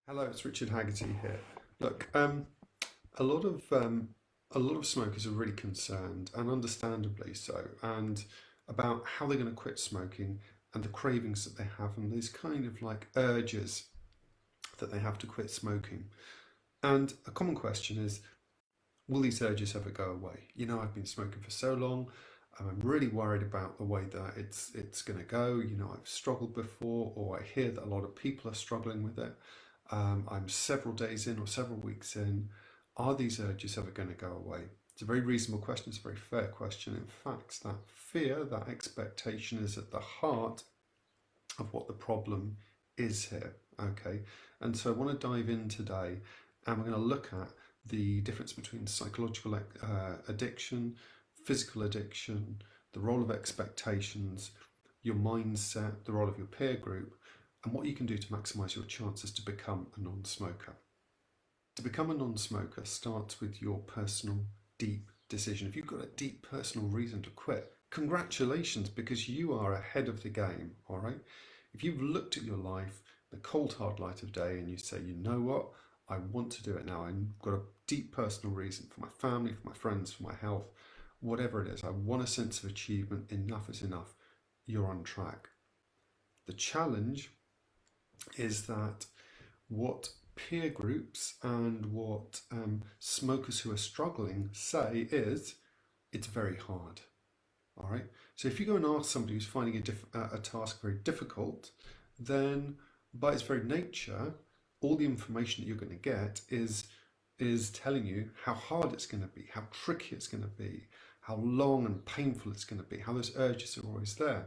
Hello, it's Richard Haggerty here. Look, a lot of smokers are really concerned, and understandably so, and about how they're going to quit smoking and the cravings that they have, and these kind of like urges that they have to quit smoking. And a common question is, will these urges ever go away? I've been smoking for so long. I'm really worried about the way that it's going to go. I've struggled before, or I hear that a lot of people are struggling with it. I'm several days in or several weeks in. Are these urges ever going to go away? It's a very reasonable question. It's a very fair question. In fact, that fear, that expectation is at the heart of what the problem is here. Okay, and so I want to dive in today, and we're going to look at the difference between psychological addiction, physical addiction, the role of expectations, your mindset, the role of your peer group, and what you can do to maximize your chances to become a non-smoker. To become a non-smoker starts with your personal deep decision. If you've got a deep personal reason to quit, congratulations, because you are ahead of the game, all right? If you've looked at your life, the cold hard light of day, and you say, you know what, I want to do it now. I've got a deep personal reason for my family, for my friends, for my health, whatever it is. I want a sense of achievement. Enough is enough. You're on track. The challenge is that what peer groups and what smokers who are struggling say is it's very hard. All right. So if you go and ask somebody who's finding a task very difficult, then by its very nature, all the information that you're going to get is telling you how hard it's going to be, how tricky it's going to be, how long and painful it's going to be, how those urges are always there.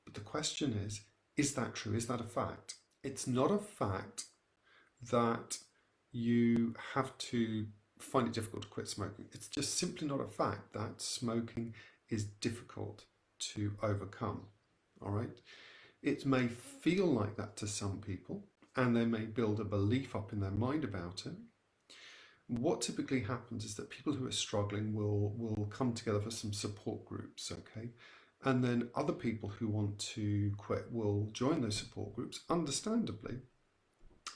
But the question is that true? Is that a fact? It's not a fact that you have to find it difficult to quit smoking. It's just simply not a fact that smoking is difficult to overcome. All right. It may feel like that to some people, and they may build a belief up in their mind about it. What typically happens is that people who are struggling will come together for some support groups, okay? And then other people who want to quit will join those support groups, understandably,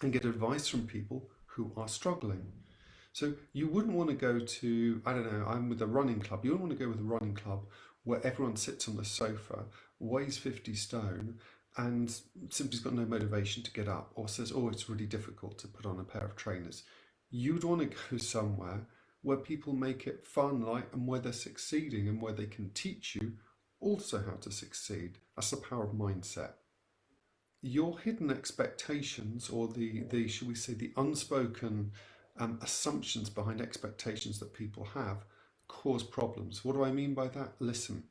and get advice from people who are struggling. So you wouldn't want to go to, I don't know, I'm with a running club. You wouldn't want to go with a running club where everyone sits on the sofa, weighs 50 stone, and simply's got no motivation to get up, or says, oh, it's really difficult to put on a pair of trainers. You'd want to go somewhere where people make it fun, light, and where they're succeeding, and where they can teach you also how to succeed. That's the power of mindset. Your hidden expectations, or the shall we say, the unspoken assumptions behind expectations that people have, cause problems. What do I mean by that? Listen,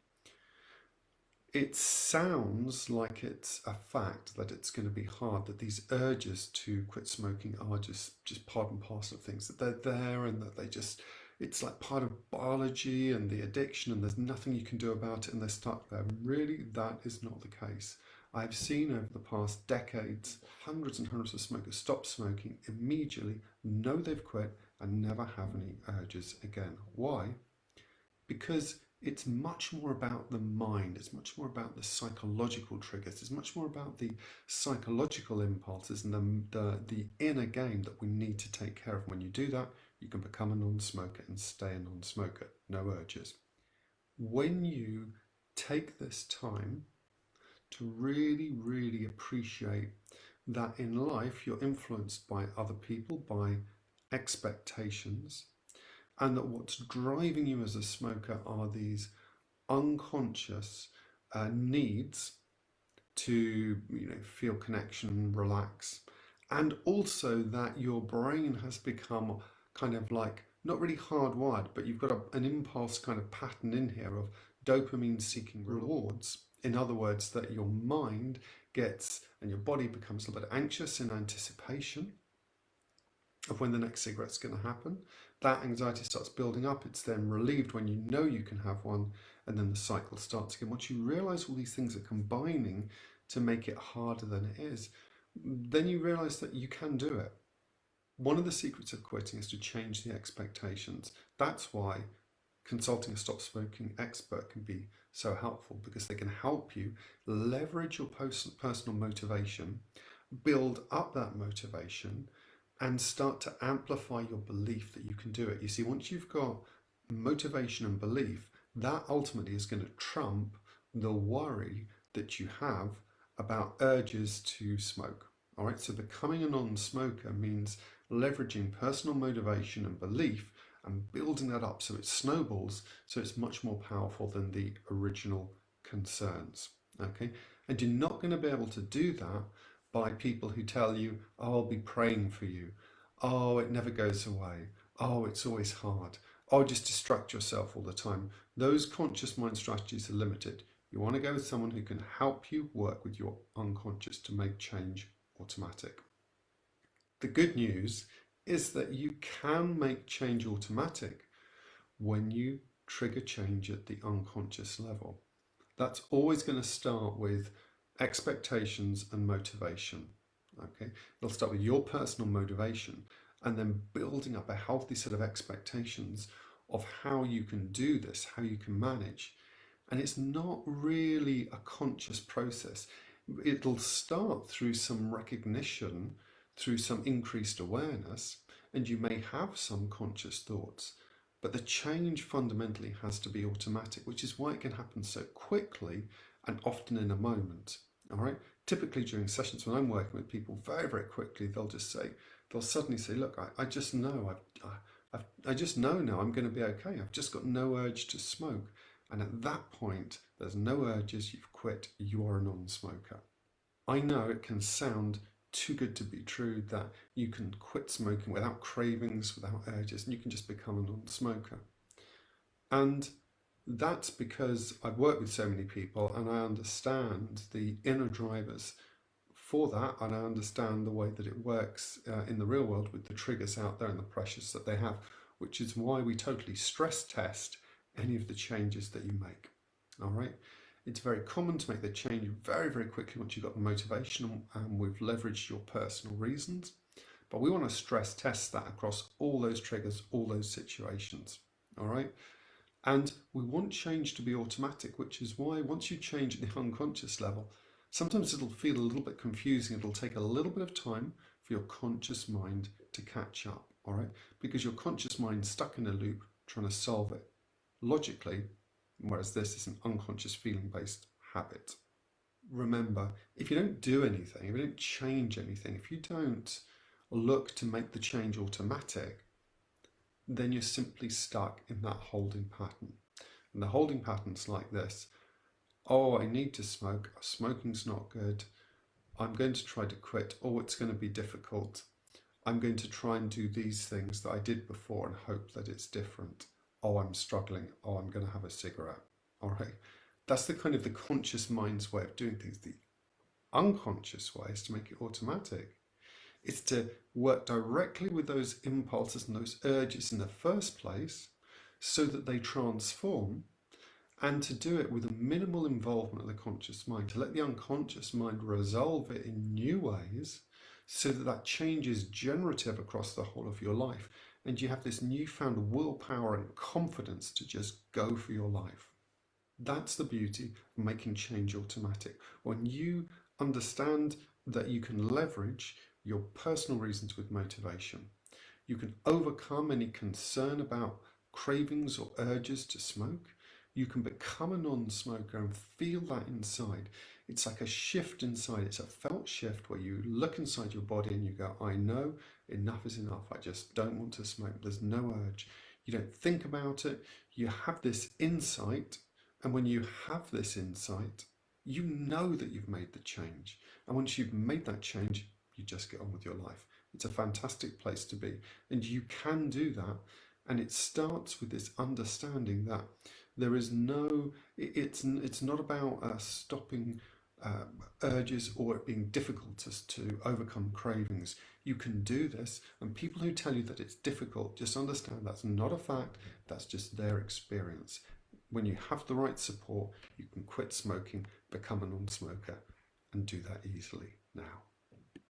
it sounds like it's a fact that it's going to be hard, that these urges to quit smoking are just part and parcel of things, that they're there, and that it's like part of biology and the addiction, and there's nothing you can do about it, and they're stuck there. Really, that is not the case. I've seen over the past decades hundreds and hundreds of smokers stop smoking immediately, know they've quit, and never have any urges again. Why? Because it's much more about the mind, it's much more about the psychological triggers, it's much more about the psychological impulses and the inner game that we need to take care of. When you do that, you can become a non-smoker and stay a non-smoker. No urges. When you take this time to really, really appreciate that in life you're influenced by other people, by expectations, and that what's driving you as a smoker are these unconscious needs to feel connection, relax, and also that your brain has become kind of like not really hardwired, but you've got an impulse kind of pattern in here of dopamine seeking rewards. In other words, that your mind gets and your body becomes a little bit anxious in anticipation of when the next cigarette's going to happen. That anxiety starts building up. It's then relieved when you know you can have one, and then the cycle starts again. Once you realize all these things are combining to make it harder than it is, then you realize that you can do it. One of the secrets of quitting is to change the expectations. That's why consulting a stop smoking expert can be so helpful, because they can help you leverage your personal motivation build up that motivation and start to amplify your belief that you can do it. You see, once you've got motivation and belief, that ultimately is going to trump the worry that you have about urges to smoke. All right, so becoming a non-smoker means leveraging personal motivation and belief and building that up so it snowballs, so it's much more powerful than the original concerns. Okay, and you're not going to be able to do that by people who tell you, oh, I'll be praying for you. Oh, it never goes away. Oh, it's always hard. Oh, just distract yourself all the time. Those conscious mind strategies are limited. You want to go with someone who can help you work with your unconscious to make change automatic. The good news is that you can make change automatic when you trigger change at the unconscious level. That's always going to start with expectations and motivation. Okay, it'll start with your personal motivation and then building up a healthy set of expectations of how you can do this, how you can manage. And it's not really a conscious process. It'll start through some recognition, through some increased awareness, and you may have some conscious thoughts. But the change fundamentally has to be automatic, which is why it can happen so quickly and often in a moment. All right. Typically during sessions when I'm working with people, very, very quickly, they'll suddenly say, look, I just know, I just know now I'm going to be okay. I've just got no urge to smoke. And at that point, there's no urges, you've quit, you are a non-smoker. I know it can sound too good to be true that you can quit smoking without cravings, without urges, and you can just become a non-smoker. And that's because I've worked with so many people and I understand the inner drivers for that, and I understand the way that it works in the real world with the triggers out there and the pressures that they have, which is why we totally stress test any of the changes that you make. All right. It's very common to make the change very, very quickly once you've got the motivation and we've leveraged your personal reasons. But we want to stress test that across all those triggers, all those situations. All right. And we want change to be automatic, which is why once you change at the unconscious level, sometimes it'll feel a little bit confusing. It'll take a little bit of time for your conscious mind to catch up. All right. Because your conscious mind's stuck in a loop trying to solve it logically, whereas this is an unconscious feeling-based habit. Remember, if you don't do anything, if you don't change anything, if you don't look to make the change automatic, then you're simply stuck in that holding pattern. And the holding pattern's like this. Oh, I need to smoke. Smoking's not good. I'm going to try to quit. Oh, it's going to be difficult. I'm going to try and do these things that I did before and hope that it's different. Oh, I'm struggling. Oh, I'm going to have a cigarette. All right. That's the kind of the conscious mind's way of doing things. The unconscious way is to make it automatic. It's to work directly with those impulses and those urges in the first place so that they transform, and to do it with a minimal involvement of the conscious mind, to let the unconscious mind resolve it in new ways so that that change is generative across the whole of your life. And you have this newfound willpower and confidence to just go for your life. That's the beauty of making change automatic. When you understand that you can leverage your personal reasons with motivation, you can overcome any concern about cravings or urges to smoke. You can become a non-smoker and feel that inside. It's like a shift inside. It's a felt shift where you look inside your body and you go, I know enough is enough. I just don't want to smoke. There's no urge. You don't think about it. You have this insight. And when you have this insight, you know that you've made the change. And once you've made that change, you just get on with your life. It's a fantastic place to be. And you can do that. And it starts with this understanding that there is no, it's not about stopping urges or it being difficult to overcome cravings. You can do this, and people who tell you that it's difficult, just understand that's not a fact, that's just their experience. When you have the right support, you can quit smoking, become a non-smoker, and do that easily now.